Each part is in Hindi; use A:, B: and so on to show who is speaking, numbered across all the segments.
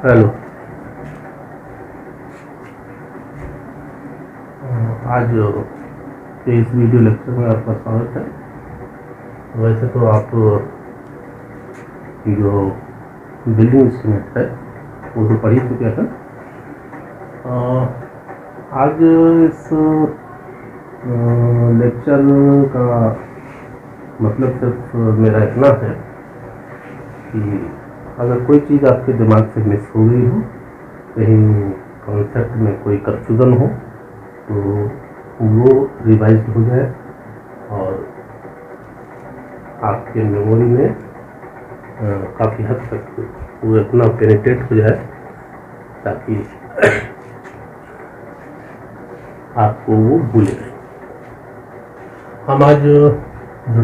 A: हेलो। आज के इस वीडियो लेक्चर में आपका स्वागत है। वैसे तो आप जो बिल्डिंग एस्टीमेट है वो तो पढ़ ही चुके हैं। आज इस लेक्चर का मतलब सिर्फ मेरा इतना है कि अगर कोई चीज़ आपके दिमाग से मिस हो गई हो, कहीं कॉन्सेप्ट में कोई कंफ्यूजन हो, तो वो रिवाइज हो जाए और आपके मेमोरी में काफ़ी हद तक वो इतना पेनिट्रेट हो जाए ताकि आपको वो भूले नहीं। हम आज जो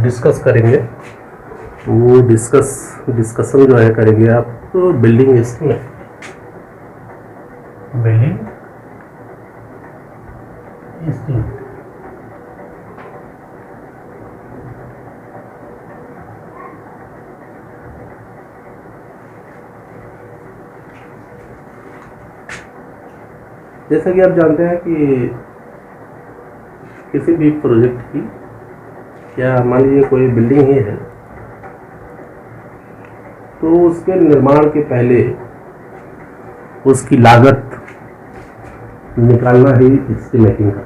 A: डिस्कस करेंगे वो डिस्कशन जो है करेंगे आप तो बिल्डिंग एस्टीमेट। जैसा कि आप जानते हैं कि किसी भी प्रोजेक्ट की, क्या मान लीजिए कोई बिल्डिंग ही है, तो उसके निर्माण के पहले उसकी लागत निकालना ही एस्टीमेटिंग का।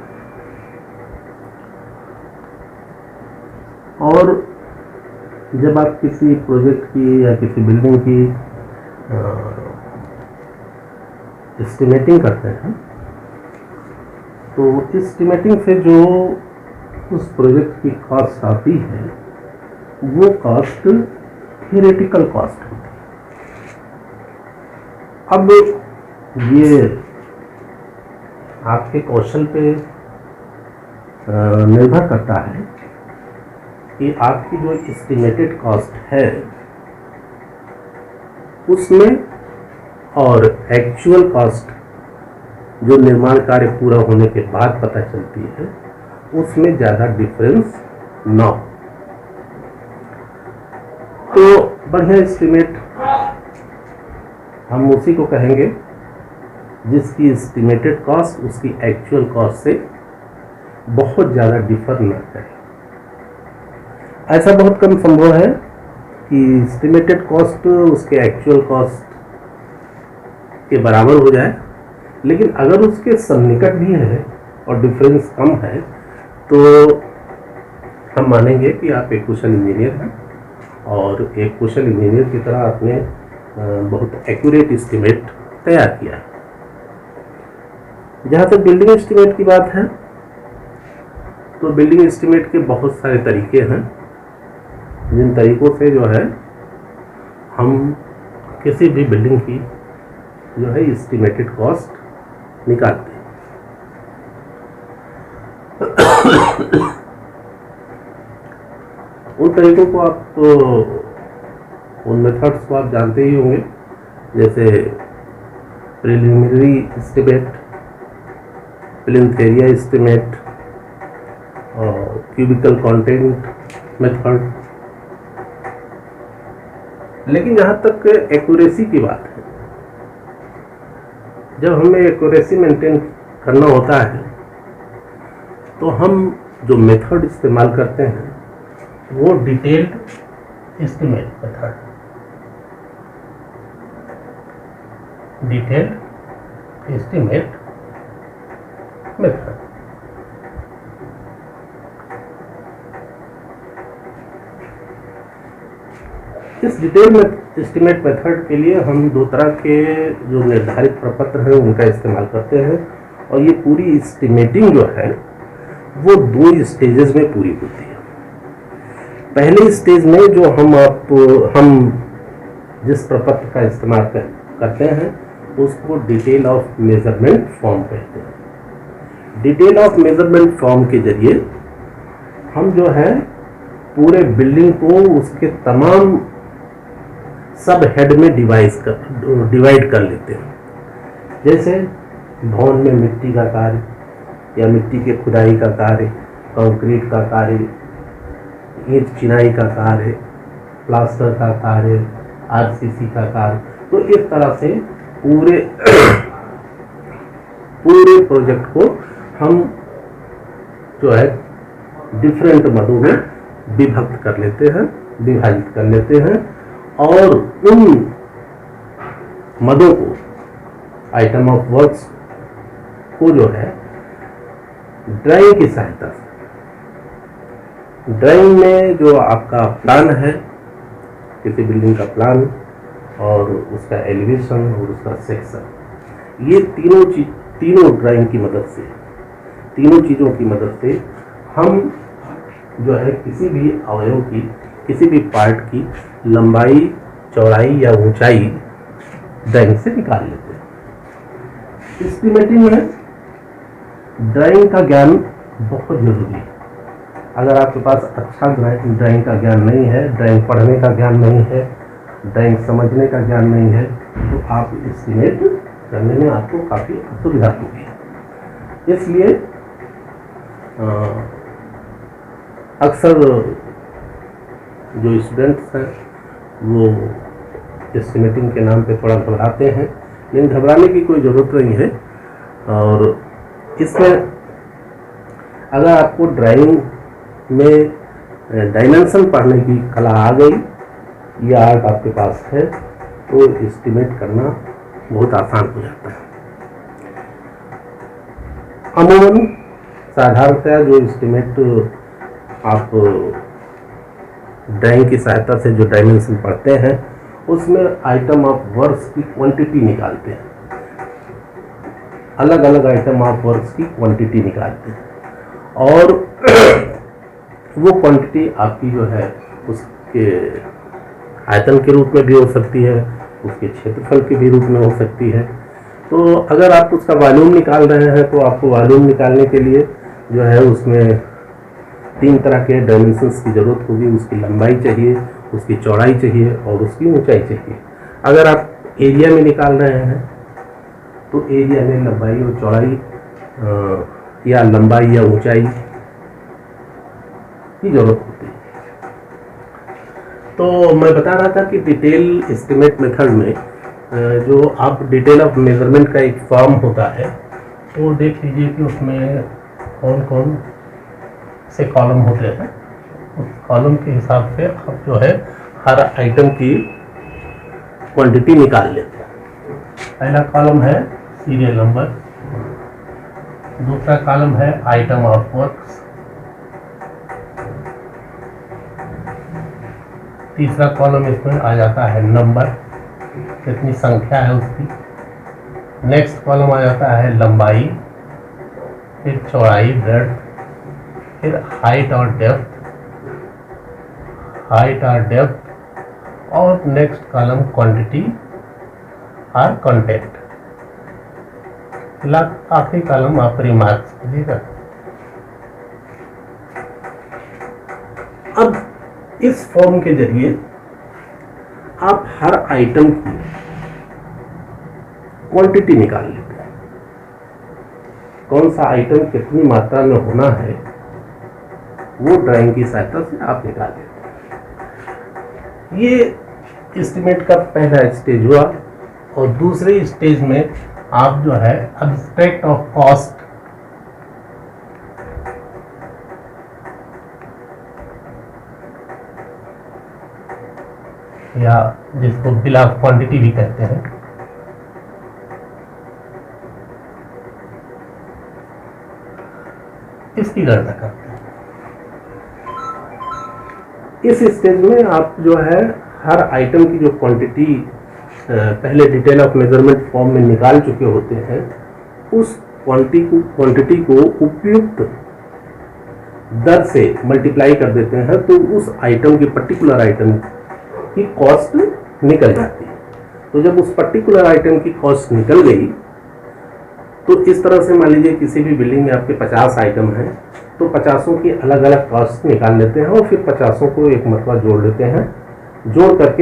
A: और जब आप किसी प्रोजेक्ट की या किसी बिल्डिंग की एस्टीमेटिंग करते हैं तो एस्टीमेटिंग से जो उस प्रोजेक्ट की कॉस्ट आती है वो कॉस्ट थियोरेटिकल कॉस्ट होती है। अब ये आपके कौशल पे निर्भर करता है कि आपकी जो एस्टिमेटेड कॉस्ट है उसमें और एक्चुअल कॉस्ट जो निर्माण कार्य पूरा होने के बाद पता चलती है उसमें ज़्यादा डिफरेंस ना हो। तो बढ़िया एस्टीमेट हम उसी को कहेंगे जिसकी एस्टिमेटेड कॉस्ट उसकी एक्चुअल कॉस्ट से बहुत ज़्यादा डिफर न करे। ऐसा बहुत कम संभव है कि एस्टिमेटेड कॉस्ट उसके एक्चुअल कॉस्ट के बराबर हो जाए, लेकिन अगर उसके सन्निकट भी है और डिफरेंस कम है तो हम मानेंगे कि आप एक कुशल इंजीनियर हैं और एक कुशल इंजीनियर की तरह आपने बहुत एक्यूरेट एस्टीमेट तैयार किया है। जहाँ तक बिल्डिंग एस्टीमेट की बात है तो बिल्डिंग एस्टीमेट के बहुत सारे तरीके हैं जिन तरीकों से जो है हम किसी भी बिल्डिंग की जो है एस्टीमेटेड कॉस्ट निकालते हैं। उन तरीकों को आप तो उन मेथड्स को आप जानते ही होंगे, जैसे preliminary estimate, plinth area estimate और क्यूबिकल कंटेंट मेथड। लेकिन जहाँ तक एक्यूरेसी की बात है, जब हमें एक्यूरेसी मेंटेन करना होता है तो हम जो मेथड इस्तेमाल करते हैं वो detailed estimate method, detailed estimate method. इस डिटेल एस्टीमेट मेथड के लिए हम दो तरह के जो निर्धारित प्रपत्र हैं उनका इस्तेमाल करते हैं और ये पूरी एस्टीमेटिंग जो है वो दो स्टेजेस में पूरी होती है। पहले स्टेज में जो हम जिस प्रपत्र का इस्तेमाल करते हैं उसको डिटेल ऑफ मेजरमेंट फॉर्म कहते हैं। डिटेल ऑफ मेजरमेंट फॉर्म के जरिए हम जो है पूरे बिल्डिंग को उसके तमाम सब हेड में डिवाइड कर लेते हैं। जैसे भवन में मिट्टी का कार्य या मिट्टी के खुदाई का कार्य, कंक्रीट का कार्य, ईंट चिनाई का कार्य, प्लास्टर का कार्य, आरसीसी का कार्य। तो इस तरह से पूरे पूरे प्रोजेक्ट को हम जो है डिफरेंट मदों में विभक्त कर लेते हैं, विभाजित कर लेते हैं, और उन मदों को, आइटम ऑफ वर्क्स को जो है ड्राइंग की सहायता से, ड्राइंग में जो आपका प्लान है, किसी बिल्डिंग का प्लान और उसका एलिवेशन और उसका सेक्शन, ये तीनों ड्राइंग की मदद से, तीनों चीज़ों की मदद से हम जो है किसी भी अवयव की, किसी भी पार्ट की लंबाई, चौड़ाई या ऊंचाई ड्राइंग से निकाल लेते हैं। एस्टिमेटिंग में ड्राइंग का ज्ञान बहुत जरूरी है। अगर आपके पास अच्छा ड्राइंग का ज्ञान नहीं है, ड्राइंग पढ़ने का ज्ञान नहीं है, ड्राइंग समझने का ज्ञान नहीं है, तो आप एस्टिमेट करने में आपको काफ़ी असुविधा होगी। इसलिए अक्सर जो स्टूडेंट्स हैं वो एस्टिमेटिंग के नाम पे थोड़ा घबराते हैं, लेकिन घबराने की कोई ज़रूरत नहीं है। और इसमें अगर आपको ड्राइंग में डायमेंशन पढ़ने की कला आ गई या आर्ट आपके पास है, तो एस्टिमेट करना बहुत आसान हो जाता है। अमूमन साधारणतया जो एस्टिमेट आप ड्राइंग की सहायता से जो डायमेंशन पढ़ते हैं, उसमें आइटम ऑफ वर्क्स की क्वांटिटी निकालते हैं, अलग अलग आइटम ऑफ वर्क्स की क्वांटिटी निकालते हैं, और वो क्वांटिटी आपकी जो है उसके आयतन के रूप में भी हो सकती है, उसके क्षेत्रफल के भी रूप में हो सकती है। तो अगर आप उसका वॉल्यूम निकाल रहे हैं, तो आपको वॉल्यूम निकालने के लिए जो है उसमें 3 तरह के डायमेंशंस की ज़रूरत होगी। उसकी लंबाई चाहिए, उसकी चौड़ाई चाहिए और उसकी ऊंचाई चाहिए। अगर आप एरिया में निकाल रहे हैं, तो एरिया में लंबाई और चौड़ाई या लंबाई या ऊंचाई की ज़रूरत होती है। तो मैं बता रहा था कि डिटेल एस्टिमेट मेथड में जो आप डिटेल ऑफ मेजरमेंट का एक फॉर्म होता है, वो देख लीजिए कि उसमें कौन कौन से कॉलम होते हैं। उस कॉलम के हिसाब से आप जो है हर आइटम की क्वांटिटी निकाल लेते हैं। पहला कॉलम है सीरियल नंबर, दूसरा कॉलम है आइटम ऑफ वर्क्स, तीसरा कॉलम इसमें आ जाता है नंबर, कितनी संख्या है उसकी। नेक्स्ट कॉलम आ जाता है लंबाई, फिर चौड़ाई ब्रेड्थ, फिर हाइट और डेप्थ, और नेक्स्ट कॉलम क्वांटिटी और कंटेंट। आखिरी कॉलम आप रिमार्क्स कीजिएगा। अब इस फॉर्म के जरिए आप हर आइटम की क्वांटिटी निकाल लेते हैं, कौन सा आइटम कितनी मात्रा में होना है वो ड्राइंग की सहायता से आप निकाल लेते हैं। ये एस्टिमेट का पहला स्टेज हुआ। और दूसरे स्टेज में आप जो है एब्स्ट्रैक्ट ऑफ कॉस्ट या जिसको बिल ऑफ क्वांटिटी भी कहते हैं, इसकी गणना करते हैं। इस स्टेज में आप जो है हर आइटम की जो क्वांटिटी पहले डिटेल ऑफ मेजरमेंट फॉर्म में निकाल चुके होते हैं, उस क्वांटिटी को उपयुक्त दर से मल्टीप्लाई कर देते हैं, तो उस आइटम की, पर्टिकुलर आइटम की कॉस्ट निकल जाती है। तो जब उस पर्टिकुलर आइटम की कॉस्ट निकल गई, तो इस तरह से मान लीजिए किसी भी बिल्डिंग में आपके 50 आइटम हैं, तो 50 की अलग अलग कॉस्ट निकाल लेते हैं और फिर 50 को एक मरतबा जोड़ लेते हैं, जोड़ करके